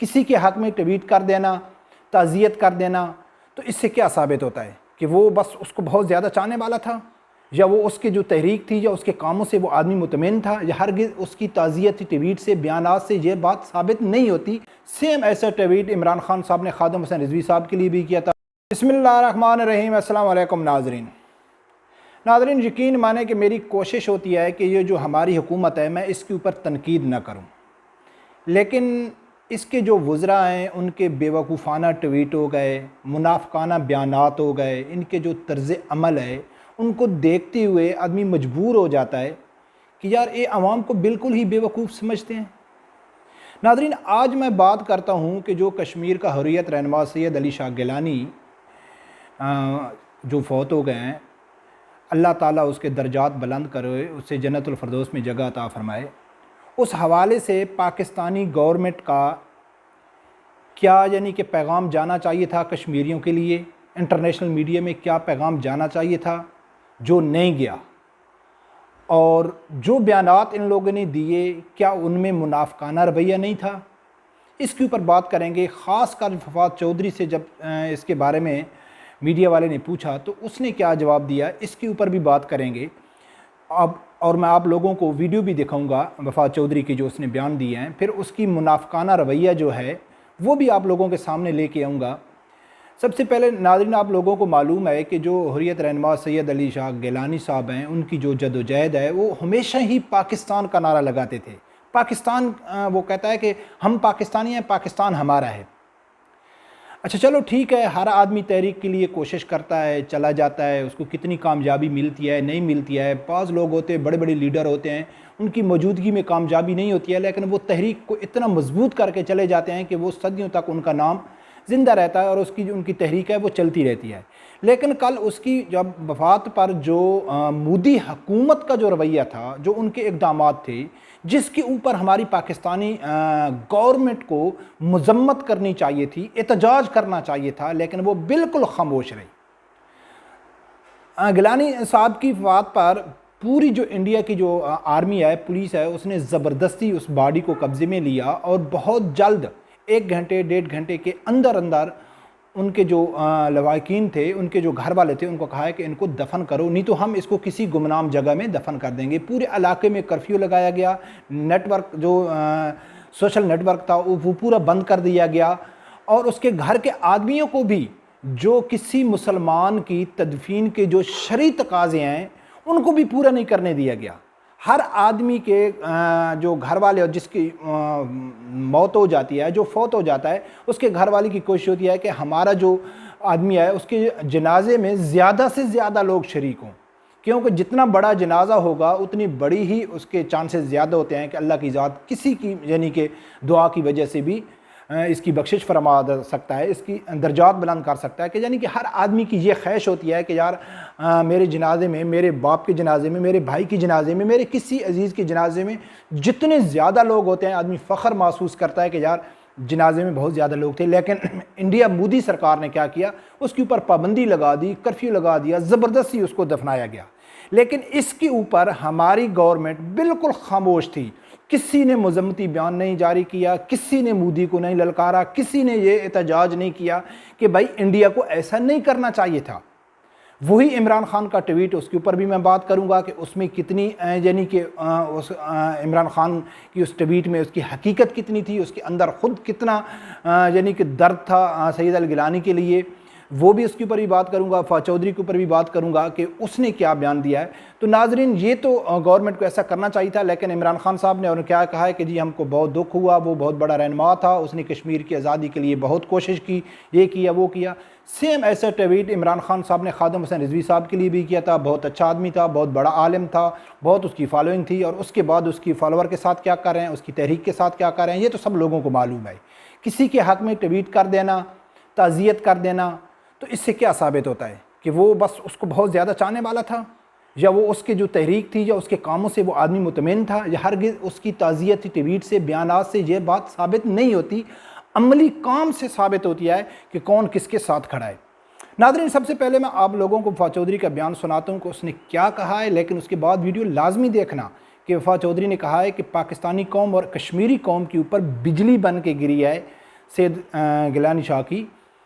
کسی کے حق میں ٹویٹ کر دینا، تعزیت کر دینا، تو اس سے کیا ثابت ہوتا ہے کہ وہ بس اس کو بہت زیادہ چاہنے والا تھا، یا وہ اس کی جو تحریک تھی یا اس کے کاموں سے وہ آدمی مطمئن تھا، یا ہرگز اس کی تعزیت ٹویٹ سے، بیانات سے یہ بات ثابت نہیں ہوتی۔ سیم ایسا ٹویٹ عمران خان صاحب نے خادم حسین رضوی صاحب کے لیے بھی کیا تھا۔ بسم اللہ الرحمن الرحیم۔ السلام علیکم ناظرین، یقین مانیں کہ میری کوشش ہوتی ہے کہ یہ جو ہماری حکومت ہے میں اس کے اوپر تنقید نہ کروں، لیکن اس کے جو وزراء ہیں ان کے بیوقوفانہ ٹویٹ ہو گئے، منافقانہ بیانات ہو گئے، ان کے جو طرز عمل ہے ان کو دیکھتے ہوئے آدمی مجبور ہو جاتا ہے کہ یار یہ عوام کو بالکل ہی بیوقوف سمجھتے ہیں۔ ناظرین، آج میں بات کرتا ہوں کہ جو کشمیر کا حریت رہنما سید علی شاہ گیلانی جو فوت ہو گئے ہیں، اللہ تعالیٰ اس کے درجات بلند کرے، اسے جنت الفردوس میں جگہ عطا فرمائے۔ اس حوالے سے پاکستانی گورنمنٹ کا کیا کہ پیغام جانا چاہیے تھا کشمیریوں کے لیے، انٹرنیشنل میڈیا میں کیا پیغام جانا چاہیے تھا جو نہیں گیا، اور جو بیانات ان لوگوں نے دیے کیا ان میں منافقانہ رویہ نہیں تھا، اس کے اوپر بات کریں گے۔ خاص کر وفات چودھری سے جب اس کے بارے میں میڈیا والے نے پوچھا تو اس نے کیا جواب دیا، اس کے اوپر بھی بات کریں گے۔ اور میں آپ لوگوں کو ویڈیو بھی دکھاؤں گا وفات چودھری کی جو اس نے بیان دیے ہیں، پھر اس کی منافقانہ رویہ جو ہے وہ بھی آپ لوگوں کے سامنے لے کے آؤں گا۔ سب سے پہلے ناظرین، آپ لوگوں کو معلوم ہے کہ جو حریت رہنما سید علی شاہ گیلانی صاحب ہیں، ان کی جو جد و جہد ہے وہ ہمیشہ ہی پاکستان کا نعرہ لگاتے تھے۔ پاکستان، وہ کہتا ہے کہ ہم پاکستانی ہیں، پاکستان ہمارا ہے۔ اچھا چلو ٹھیک ہے، ہر آدمی تحریک کے لیے کوشش کرتا ہے، چلا جاتا ہے، اس کو کتنی کامیابی ملتی ہے نہیں ملتی ہے۔ بعض لوگ ہوتے ہیں، بڑے بڑے لیڈر ہوتے ہیں، ان کی موجودگی میں کامیابی نہیں ہوتی ہے، لیکن وہ تحریک کو اتنا مضبوط کر کے چلے جاتے ہیں کہ وہ صدیوں تک ان کا نام زندہ رہتا ہے اور اس کی جو ان کی تحریک ہے وہ چلتی رہتی ہے۔ لیکن کل اس کی جب وفات پر جو مودی حکومت کا جو رویہ تھا، جو ان کے اقدامات تھے، جس کے اوپر ہماری پاکستانی گورنمنٹ کو مذمت کرنی چاہیے تھی، احتجاج کرنا چاہیے تھا، لیکن وہ بالکل خاموش رہی۔ گیلانی صاحب کی وفات پر پوری جو انڈیا کی جو آرمی ہے، پولیس ہے، اس نے زبردستی اس باڈی کو قبضے میں لیا اور بہت جلد 1 گھنٹے 1.5 گھنٹے کے اندر ان کے جو لواحقین تھے، ان کے جو گھر والے تھے، ان کو کہا ہے کہ ان کو دفن کرو، نہیں تو ہم اس کو کسی گمنام جگہ میں دفن کر دیں گے۔ پورے علاقے میں کرفیو لگایا گیا، نیٹ ورک جو سوشل نیٹ ورک تھا وہ پورا بند کر دیا گیا، اور اس کے گھر کے آدمیوں کو بھی جو کسی مسلمان کی تدفین کے جو شرعی تقاضے ہیں ان کو بھی پورا نہیں کرنے دیا گیا۔ ہر آدمی کے جو گھر والے اور جس کی موت ہو جاتی ہے، جو فوت ہو جاتا ہے، اس کے گھر والے کی کوشش ہوتی ہے کہ ہمارا جو آدمی ہے اس کے جنازے میں زیادہ سے زیادہ لوگ شریک ہوں، کیونکہ جتنا بڑا جنازہ ہوگا اتنی بڑی ہی اس کے چانسز زیادہ ہوتے ہیں کہ اللہ کی ذات کسی کی کہ دعا کی وجہ سے بھی اس کی بخشش فرما سکتا ہے، اس کی درجات بلند کر سکتا ہے، کہ ہر آدمی کی یہ خواہش ہوتی ہے کہ یار میرے جنازے میں، میرے باپ کے جنازے میں، میرے بھائی کے جنازے میں، میرے کسی عزیز کے جنازے میں جتنے زیادہ لوگ ہوتے ہیں، آدمی فخر محسوس کرتا ہے کہ یار جنازے میں بہت زیادہ لوگ تھے۔ لیکن انڈیا مودی سرکار نے کیا کیا، اس کے اوپر پابندی لگا دی، کرفیو لگا دیا، زبردستی اس کو دفنایا گیا۔ لیکن اس کے اوپر ہماری گورنمنٹ بالکل خاموش تھی، کسی نے مذمتی بیان نہیں جاری کیا، کسی نے مودی کو نہیں للکارا، کسی نے یہ احتجاج نہیں کیا کہ بھائی انڈیا کو ایسا نہیں کرنا چاہیے تھا۔ وہی عمران خان کا ٹویٹ، اس کے اوپر بھی میں بات کروں گا کہ اس میں کتنی کہ اس عمران خان کی اس ٹویٹ میں اس کی حقیقت کتنی تھی، اس کے اندر خود کتنا کہ درد تھا سید علی گیلانی کے لیے، وہ بھی اس کے اوپر بھی بات کروں گا۔ وفات چودھری کے اوپر بھی بات کروں گا کہ اس نے کیا بیان دیا ہے۔ تو ناظرین، یہ تو گورنمنٹ کو ایسا کرنا چاہیے تھا، لیکن عمران خان صاحب نے کیا کہا ہے کہ جی ہم کو بہت دکھ ہوا، وہ بہت بڑا رہنما تھا، اس نے کشمیر کی آزادی کے لیے بہت کوشش کی، یہ کیا وہ کیا۔ سیم ایسا ٹویٹ عمران خان صاحب نے خادم حسین رضوی صاحب کے لیے بھی کیا تھا۔ بہت اچھا آدمی تھا، بہت بڑا عالم تھا، بہت اس کی فالوئنگ تھی، اور اس کے بعد اس کی فالوور کے ساتھ کیا کر رہے ہیں، اس کی تحریک کے ساتھ کیا کر رہے ہیں، یہ تو سب لوگوں کو معلوم ہے۔ کسی کے حق میں ٹویٹ کر دینا، تعزیت کر دینا، تو اس سے کیا ثابت ہوتا ہے کہ وہ بس اس کو بہت زیادہ چاہنے والا تھا، یا وہ اس کی جو تحریک تھی یا اس کے کاموں سے وہ آدمی مطمئن تھا، یا ہرگز اس کی تعزیتی ٹویٹ سے، بیانات سے یہ بات ثابت نہیں ہوتی، عملی کام سے ثابت ہوتی ہے کہ کون کس کے ساتھ کھڑا ہے۔ ناظرین، سب سے پہلے میں آپ لوگوں کو وفات چودھری کا بیان سناتا ہوں کہ اس نے کیا کہا ہے، لیکن اس کے بعد ویڈیو لازمی دیکھنا کہ وفات چودھری نے کہا ہے کہ پاکستانی قوم اور کشمیری قوم کے اوپر بجلی بن کے گری ہے سید گیلانی شاہ کی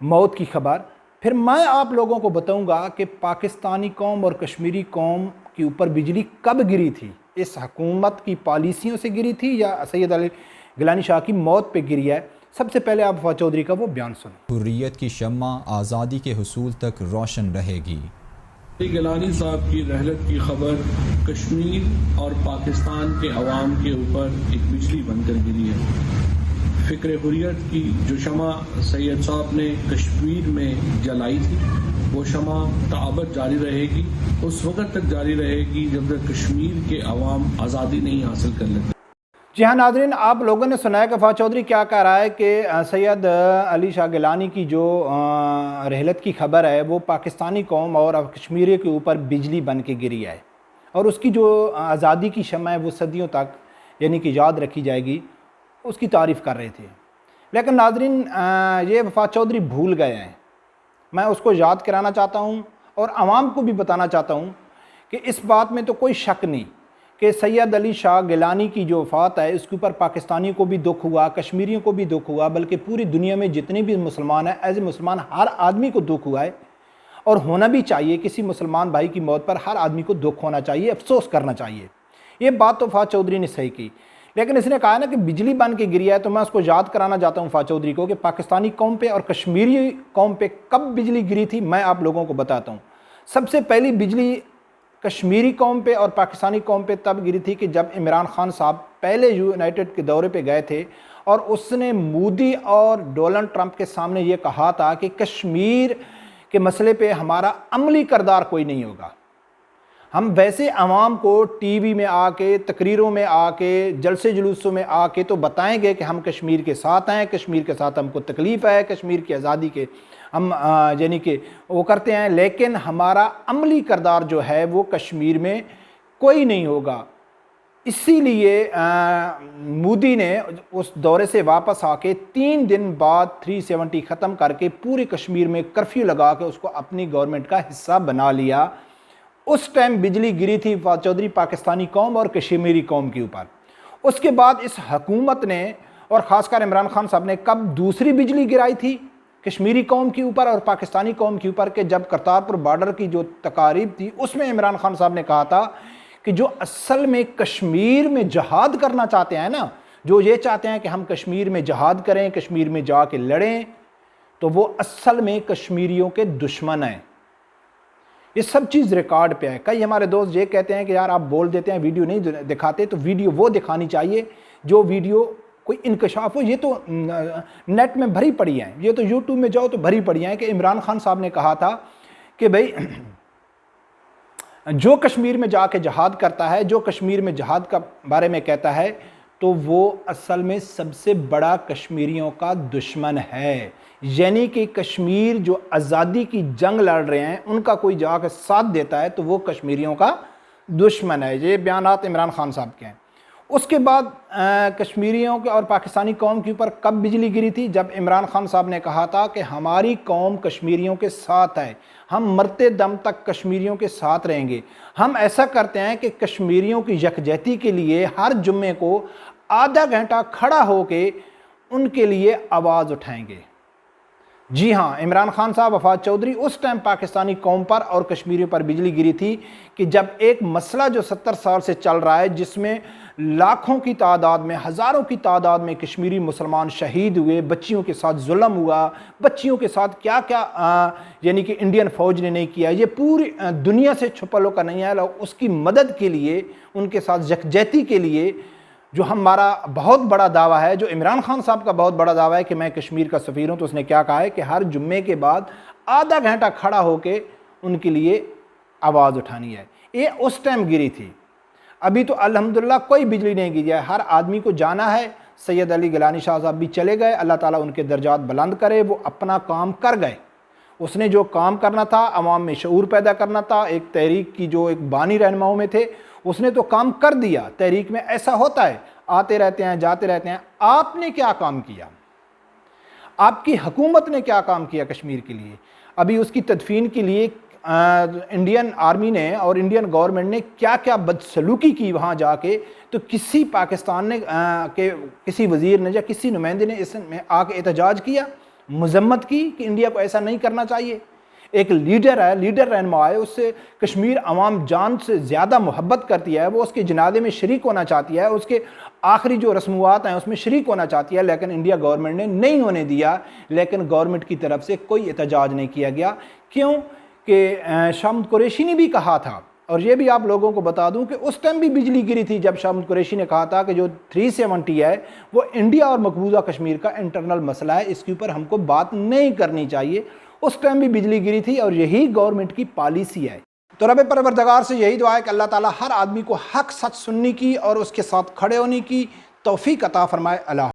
موت کی خبر، پھر میں آپ لوگوں کو بتاؤں گا کہ پاکستانی قوم اور کشمیری قوم کے اوپر بجلی کب گری تھی، اس حکومت کی پالیسیوں سے گری تھی یا سید علی گیلانی شاہ کی موت پہ گری ہے۔ سب سے پہلے آپ وفا چودھری کا وہ بیان سنیں۔ حریت کی شمع آزادی کے حصول تک روشن رہے گی۔ گیلانی صاحب کی رحلت کی خبر کشمیر اور پاکستان کے عوام کے اوپر ایک بجلی بن کر گری ہے۔ فکر حریت کی جو شمع سید صاحب نے کشمیر میں جلائی تھی، وہ شمع تابت جاری رہے گی، اس وقت تک جاری رہے گی جب تک کشمیر کے عوام آزادی نہیں حاصل کر لیتے۔ جی ہاں ناظرین، آپ لوگوں نے سنا ہے کہ وفا چودھری کیا کہہ رہا ہے کہ سید علی شاہ گیلانی کی جو رحلت کی خبر ہے وہ پاکستانی قوم اور کشمیری کے اوپر بجلی بن کے گری ہے، اور اس کی جو آزادی کی شمع ہے وہ صدیوں تک یعنی کہ یاد رکھی جائے گی، اس کی تعریف کر رہے تھے۔ لیکن ناظرین، یہ وفا چودھری بھول گئے ہیں، میں اس کو یاد کرانا چاہتا ہوں اور عوام کو بھی بتانا چاہتا ہوں کہ اس بات میں تو کوئی شک نہیں کہ سید علی شاہ گیلانی کی جو وفات ہے اس کے اوپر پاکستانیوں کو بھی دکھ ہوا، کشمیریوں کو بھی دکھ ہوا، بلکہ پوری دنیا میں جتنے بھی مسلمان ہیں ایز اے مسلمان ہر آدمی کو دکھ ہوا ہے، اور ہونا بھی چاہیے۔ کسی مسلمان بھائی کی موت پر ہر آدمی کو دکھ ہونا چاہیے، افسوس کرنا چاہیے۔ یہ بات تو وفا چودھری نے صحیح کی، لیکن اس نے کہا نا کہ بجلی بن کے گری ہے، تو میں اس کو یاد کرانا چاہتا ہوں وفا چودھری کو کہ پاکستانی قوم پہ اور کشمیری قوم پہ کب بجلی گری تھی، میں آپ لوگوں کو بتاتا ہوں۔ سب سے پہلی بجلی کشمیری قوم پہ اور پاکستانی قوم پہ تب گری تھی کہ جب عمران خان صاحب پہلے یونائٹڈ کے دورے پہ گئے تھے، اور اس نے مودی اور ڈونلڈ ٹرمپ کے سامنے یہ کہا تھا کہ کشمیر کے مسئلے پہ ہمارا عملی کردار کوئی نہیں ہوگا، ہم ویسے عوام کو ٹی وی میں آ کے، تقریروں میں آ کے، جلسے جلوسوں میں آ کے تو بتائیں گے کہ ہم کشمیر کے ساتھ ہیں، کشمیر کے ساتھ ہم کو تکلیف ہے، کشمیر کی آزادی کے ہم یعنی کہ وہ کرتے ہیں، لیکن ہمارا عملی کردار جو ہے وہ کشمیر میں کوئی نہیں ہوگا۔ اسی لیے مودی نے اس دورے سے واپس آ کے 3 دن بعد 370 ختم کر کے پورے کشمیر میں کرفیو لگا کے اس کو اپنی گورنمنٹ کا حصہ بنا لیا۔ اس ٹائم بجلی گری تھی وفا چودھری پاکستانی قوم اور کشمیری قوم کے اوپر۔ اس کے بعد اس حکومت نے اور خاص کر عمران خان صاحب نے کب دوسری بجلی گرائی تھی کشمیری قوم کے اوپر اور پاکستانی قوم کے اوپر، کہ جب کرتارپور بارڈر کی جو تقاریب تھی اس میں عمران خان صاحب نے کہا تھا کہ جو اصل میں کشمیر میں جہاد کرنا چاہتے ہیں نا، جو یہ چاہتے ہیں کہ ہم کشمیر میں جہاد کریں، کشمیر میں جا کے لڑیں، تو وہ اصل میں کشمیریوں کے دشمن ہیں۔ یہ سب چیز ریکارڈ پہ ہے۔ کئی ہمارے دوست یہ کہتے ہیں کہ یار آپ بول دیتے ہیں، ویڈیو نہیں دکھاتے، تو ویڈیو وہ دکھانی چاہیے جو ویڈیو کوئی انکشاف ہو۔ یہ تو نیٹ میں بھری پڑی ہیں، یہ تو یوٹیوب میں جاؤ تو بھری پڑی ہیں کہ عمران خان صاحب نے کہا تھا کہ بھئی جو کشمیر میں جا کے جہاد کرتا ہے، جو کشمیر میں جہاد کا بارے میں کہتا ہے، تو وہ اصل میں سب سے بڑا کشمیریوں کا دشمن ہے۔ یعنی کہ کشمیر جو آزادی کی جنگ لڑ رہے ہیں ان کا کوئی جا کے ساتھ دیتا ہے تو وہ کشمیریوں کا دشمن ہے۔ یہ بیانات عمران خان صاحب کے ہیں۔ اس کے بعد کشمیریوں کے اور پاکستانی قوم کے اوپر کب بجلی گری تھی؟ جب عمران خان صاحب نے کہا تھا کہ ہماری قوم کشمیریوں کے ساتھ ہے، ہم مرتے دم تک کشمیریوں کے ساتھ رہیں گے، ہم ایسا کرتے ہیں کہ کشمیریوں کی یکجہتی کے لیے ہر جمعے کو آدھا گھنٹہ کھڑا ہو کے ان کے لیے آواز اٹھائیں گے۔ جی ہاں، عمران خان صاحب، وفا چودھری، اس ٹائم پاکستانی قوم پر اور کشمیریوں پر بجلی گری تھی کہ جب ایک مسئلہ جو 70 سال سے چل رہا ہے، جس میں لاکھوں کی تعداد میں، ہزاروں کی تعداد میں کشمیری مسلمان شہید ہوئے، بچیوں کے ساتھ ظلم ہوا، بچیوں کے ساتھ کیا کیا یعنی کہ انڈین فوج نے نہیں کیا، یہ پوری دنیا سے چھپا کا نہیں ہے۔ اس کی مدد کے لیے، ان کے ساتھ یکجہتی کے لیے جو ہمارا بہت بڑا دعویٰ ہے، جو عمران خان صاحب کا بہت بڑا دعویٰ ہے کہ میں کشمیر کا سفیر ہوں، تو اس نے کیا کہا ہے کہ ہر جمعے کے بعد آدھا گھنٹہ کھڑا ہو کے ان کے لیے آواز اٹھانی ہے۔ یہ اس ٹائم گری تھی۔ ابھی تو الحمدللہ کوئی بجلی نہیں گری ہے، ہر آدمی کو جانا ہے۔ سید علی گیلانی شاہ صاحب بھی چلے گئے، اللہ تعالیٰ ان کے درجات بلند کرے، وہ اپنا کام کر گئے۔ اس نے جو کام کرنا تھا، عوام میں شعور پیدا کرنا تھا، ایک تحریک کی جو ایک بانی رہنماؤں میں تھے، اس نے تو کام کر دیا۔ تحریک میں ایسا ہوتا ہے، آتے رہتے ہیں، جاتے رہتے ہیں۔ آپ نے کیا کام کیا؟ آپ کی حکومت نے کیا کام کیا کشمیر کے لیے؟ ابھی اس کی تدفین کے لیے انڈین آرمی نے اور انڈین گورنمنٹ نے کیا کیا بدسلوکی کی وہاں جا کے، تو کسی پاکستان نے کسی وزیر نے یا کسی نمائندے نے اس میں آ کے احتجاج کیا، مذمت کی کہ انڈیا کو ایسا نہیں کرنا چاہیے؟ ایک لیڈر ہے، لیڈر رہنما ہے، اس سے کشمیر عوام جان سے زیادہ محبت کرتی ہے، وہ اس کے جنازے میں شریک ہونا چاہتی ہے، اس کے آخری جو رسومات ہیں اس میں شریک ہونا چاہتی ہے، لیکن انڈیا گورنمنٹ نے نہیں ہونے دیا۔ لیکن گورنمنٹ کی طرف سے کوئی احتجاج نہیں کیا گیا، کیوں کہ شاہ محمود قریشی نے بھی کہا تھا، اور یہ بھی آپ لوگوں کو بتا دوں کہ اس ٹائم بھی بجلی گری تھی جب شاہ محمود قریشی نے کہا تھا کہ جو 370 ہے وہ انڈیا اور مقبوضہ کشمیر کا انٹرنل مسئلہ ہے، اس کے اوپر ہم کو بات نہیں کرنی چاہیے۔ اس ٹائم بھی بجلی گری تھی، اور یہی گورنمنٹ کی پالیسی ہے۔ تو رب پروردگار سے یہی دعا ہے کہ اللہ تعالیٰ ہر آدمی کو حق سچ سننے کی اور اس کے ساتھ کھڑے ہونے کی توفیق عطا فرمائے۔ اللہ